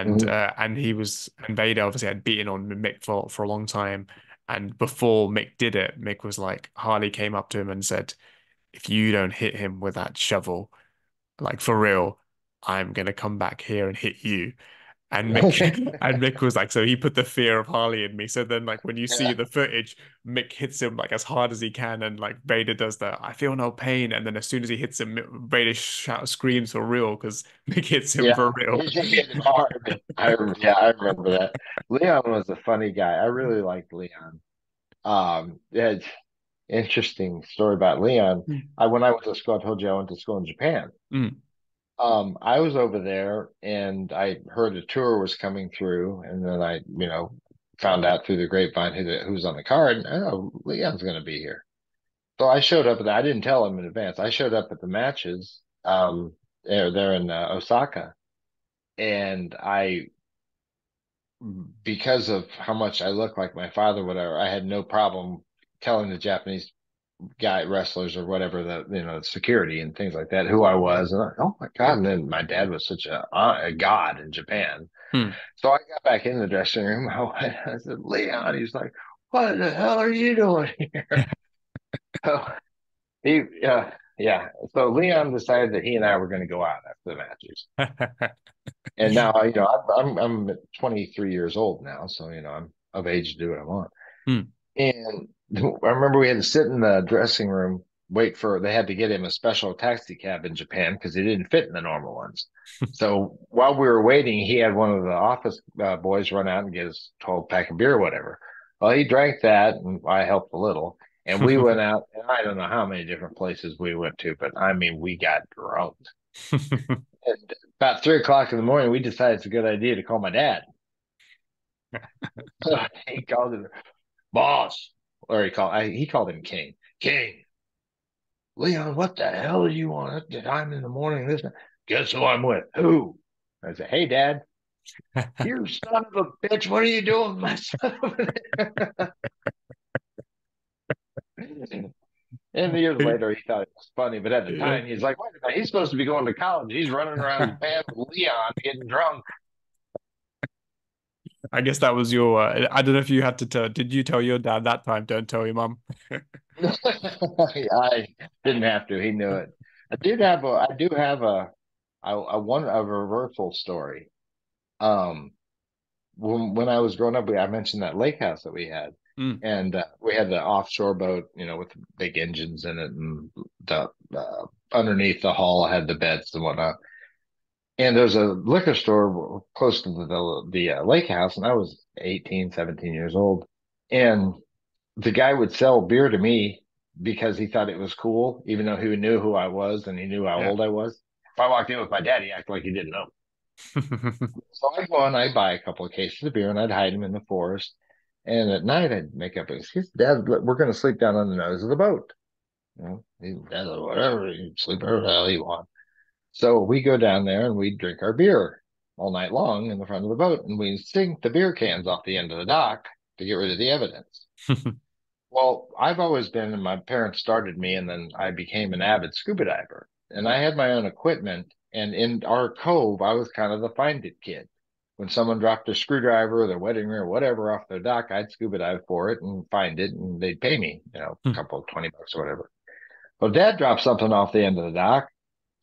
Hmm. And Vader obviously had beaten on Mick for a long time. And before Mick did it, Mick was like Harley came up to him and said, "If you don't hit him with that shovel, like for real, I'm gonna come back here and hit you." And Mick and Mick was like, so he put the fear of Harley in me. So then like when you see Yeah. the footage, Mick hits him like as hard as he can, and like Vader does the I feel no pain. And then as soon as he hits him, Vader screams for real because Mick hits him Yeah. for real. He hit him hard. Yeah, I remember that. Leon was a funny guy. I really liked Leon. It's interesting story about Leon. Mm, When I was at school, I told you I went to school in Japan. mm, I was over there and I heard a tour was coming through, and then I, found out through the grapevine who was on the card. And, oh, Leon's going to be here. So I showed up. I didn't tell him in advance. I showed up at the matches. There in Osaka, and because of how much I look like my father, whatever, I had no problem telling the Japanese guy wrestlers or whatever, security and things like that, who I was. And oh my God. And then my dad was such a god in Japan. Hmm. So I got back in the dressing room. I said, Leon, he's like, what the hell are you doing here? So he, yeah. So Leon decided that he and I were going to go out after the matches. And now, I'm 23 years old now. So, I'm of age to do what I want. Hmm. And I remember we had to sit in the dressing room, they had to get him a special taxi cab in Japan because he didn't fit in the normal ones. So while we were waiting, he had one of the office boys run out and get his 12 pack of beer or whatever. Well, he drank that and I helped a little. And we went out, and I don't know how many different places we went to, but I mean, we got drunk. And about 3 o'clock in the morning, we decided it's a good idea to call my dad. He called him boss, or he called him King. King, Leon, what the hell do you want at the time in the morning? This, guess who I'm with? Who? I said, hey, Dad, you son of a bitch, what are you doing, my son? And years later, he thought it was funny, but at the Yeah. time, he's like, wait a minute, he's supposed to be going to college. He's running around Japan with Leon getting drunk. I guess that was your. I don't know if you had to tell. Did you tell your dad that time? Don't tell your mum. I didn't have to. He knew it. I do have a reversal story. Um, when I was growing up, I mentioned that lake house that we had, Mm, and we had the offshore boat, with big engines in it, and the underneath the hull had the beds and whatnot. And there's a liquor store close to the lake house, and I was 18, 17 years old, and the guy would sell beer to me because he thought it was cool, even though he knew who I was and he knew how yeah. old I was. If I walked in with my dad, he acted like he didn't know. So I'd go and I'd buy a couple of cases of beer and I'd hide them in the forest. And at night, I'd make up an excuse. Dad, we're going to sleep down on the nose of the boat. Dad, whatever, you sleep wherever the hell you want. So we go down there and we drink our beer all night long in the front of the boat. And we sink the beer cans off the end of the dock to get rid of the evidence. Well, I've always been, and my parents started me, and then I became an avid scuba diver. And I had my own equipment. And in our cove, I was kind of the find it kid. When someone dropped a screwdriver or their wedding ring or whatever off their dock, I'd scuba dive for it and find it, and they'd pay me, a couple of 20 bucks or whatever. Well, Dad dropped something off the end of the dock,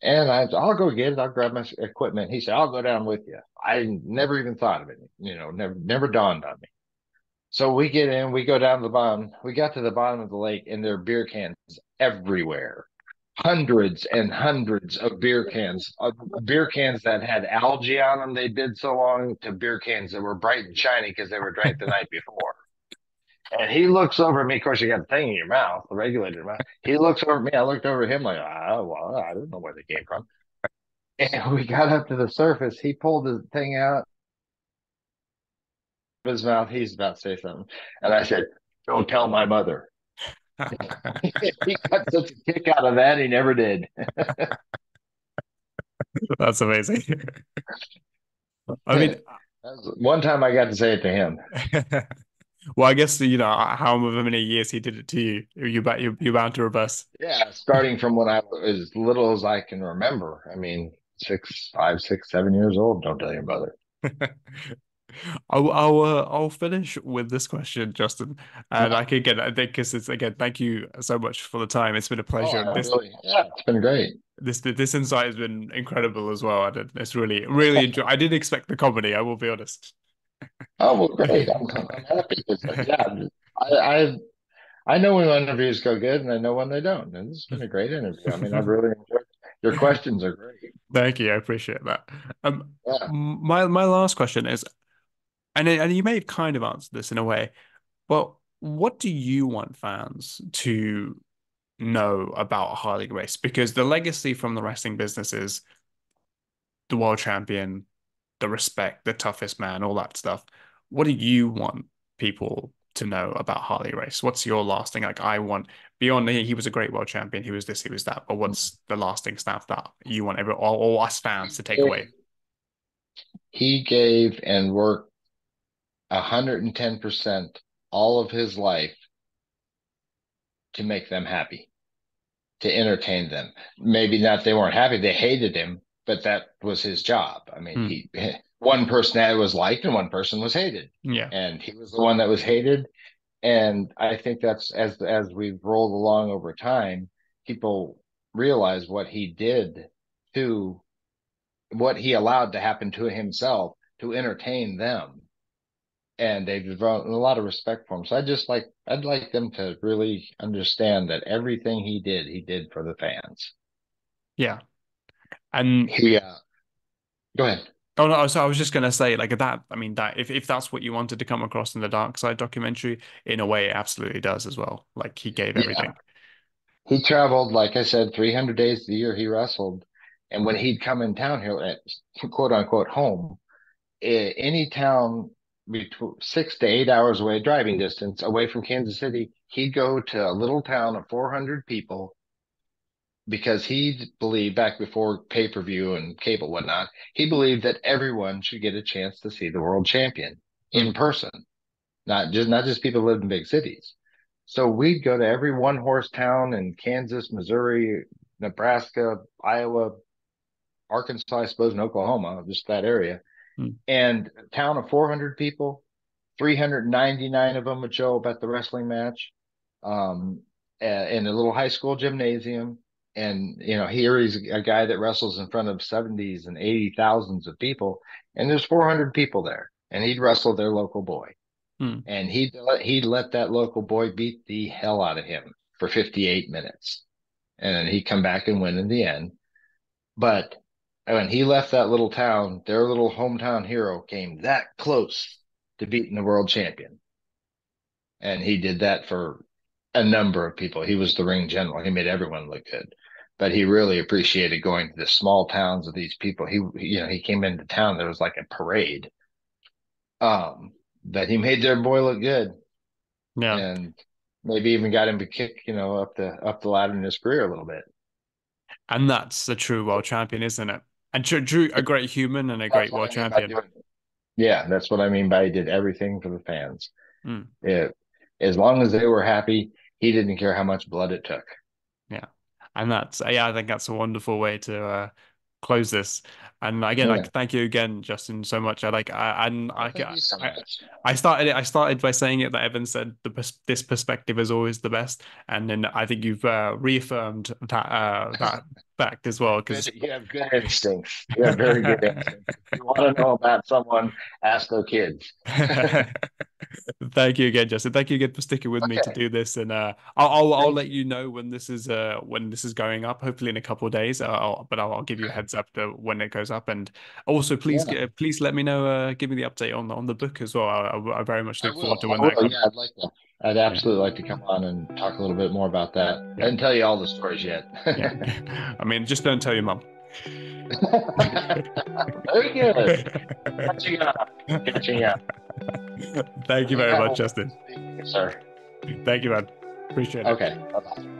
and I'll go get it. I'll grab my equipment. He said, I'll go down with you. I never even thought of it, never dawned on me. So we get in, we go down to the bottom. We got to the bottom of the lake, and there are beer cans everywhere. Hundreds and hundreds of beer cans that had algae on them. They'd been so long to beer cans that were bright and shiny because they were drank the night before. And he looks over at me. Of course, you got the thing in your mouth, the regulator mouth. He looks over at me. I looked over at him like, well, I don't know where they came from. And we got up to the surface. He pulled the thing out of his mouth. He's about to say something. And I said, don't tell my mother. He got such a kick out of that, he never did. That's amazing. I mean, One time I got to say it to him. well, I guess however many years he did it to you, you're bound to reverse. Yeah, starting from when I was as little as I can remember. I mean, 5, 6, 7 years old. Don't tell your mother. I'll finish with this question, Justin, and Yeah. I can get I think because it's again, thank you so much for the time. It's been a Oh, pleasure. yeah, it's been great. This insight has been incredible as well. It's really enjoy. I didn't expect the comedy. I will be honest. Oh, well, great. I'm happy because, yeah, I, I I know when interviews go good and I know when they don't. And this has been a great interview. I mean, I've really enjoyed your questions are great. Thank you. I appreciate that. Yeah. My last question is, and you may have kind of answered this in a way, but what do you want fans to know about Harley Race? Because the legacy from the wrestling business is the world champion, the respect, the toughest man, all that stuff. What do you want people to know about Harley Race? What's your lasting, like, I want, beyond he was a great world champion, he was this, he was that, but what's the lasting stuff that you want all us fans to take away? He gave and worked 110% all of his life to make them happy, to entertain them. Maybe not they weren't happy, they hated him, but that was his job. I mean, Hmm. he one person that was liked and one person was hated. Yeah. And he was the one that was hated. And I think that's as we've rolled along over time, people realize what he did to what he allowed to happen to himself to entertain them. And they've developed a lot of respect for him. So I'd like them to really understand that everything he did for the fans. Yeah. And He Go ahead. oh no, so I was just gonna say like that. I mean that if that's what you wanted to come across in the Dark Side documentary, in a way, it absolutely does as well. Like he gave Yeah. everything. He traveled, like I said, 300 days a year he wrestled. And when he'd come in town here at quote unquote home, any town between 6 to 8 hours away, driving distance away from Kansas City, he'd go to a little town of 400 people because he believed back before pay-per-view and cable whatnot, he believed that everyone should get a chance to see the world champion Hmm. in person, not just people who lived in big cities. So we'd go to every one horse town in Kansas, Missouri, Nebraska, Iowa, Arkansas, I suppose, and Oklahoma, just that area. Hmm. And a town of 400 people, 399 of them would show up at the wrestling match in a little high school gymnasium. And, here he's a guy that wrestles in front of 70s and 80 thousands of people. And there's 400 people there. And he'd wrestle their local boy. Hmm. And he'd let that local boy beat the hell out of him for 58 minutes. And then he'd come back and win in the end. But when he left that little town, their little hometown hero came that close to beating the world champion. And he did that for a number of people. He was the ring general. He made everyone look good. But he really appreciated going to the small towns of these people. He came into town. There was like a parade. But he made their boy look good, Yeah. and maybe even got him to kick, up the ladder in his career a little bit. And that's a true world champion, isn't it? And true, a great human and a That's great what world I mean by champion. doing it. Yeah, that's what I mean by he did everything for the fans. Hmm. It, as long as they were happy, he didn't care how much blood it took. Yeah. And that's, yeah, I think that's a wonderful way to close this. And again, Yeah. like, thank you again, Justin, so much. Well, thank you so I, much. I started by saying it that Evan said this perspective is always the best. And then I think you've reaffirmed that fact as well, because You have good instincts. You have very good instincts. If you want to know about someone, ask their kids. thank you again, Justin. Thank you again for sticking with me to Okay. do this, and I'll Thank let you. you know when this is going up. Hopefully in a couple of days. I'll give you a Okay. heads up to when it goes up, and also Yeah, please let me know. Give me the update on the book as well. I very much I look will. forward to when I that will. comes. Yeah, I'd like to. I'd Yeah, absolutely like to come on and talk a little bit more about that. I yeah, didn't tell you all the stories yet. yeah. I mean, just don't tell your mum. Very good. Catching up. Catching up. Thank you You very have a much, wonderful Justin. evening, sir. Thank you, man. Appreciate it. Okay. Bye bye.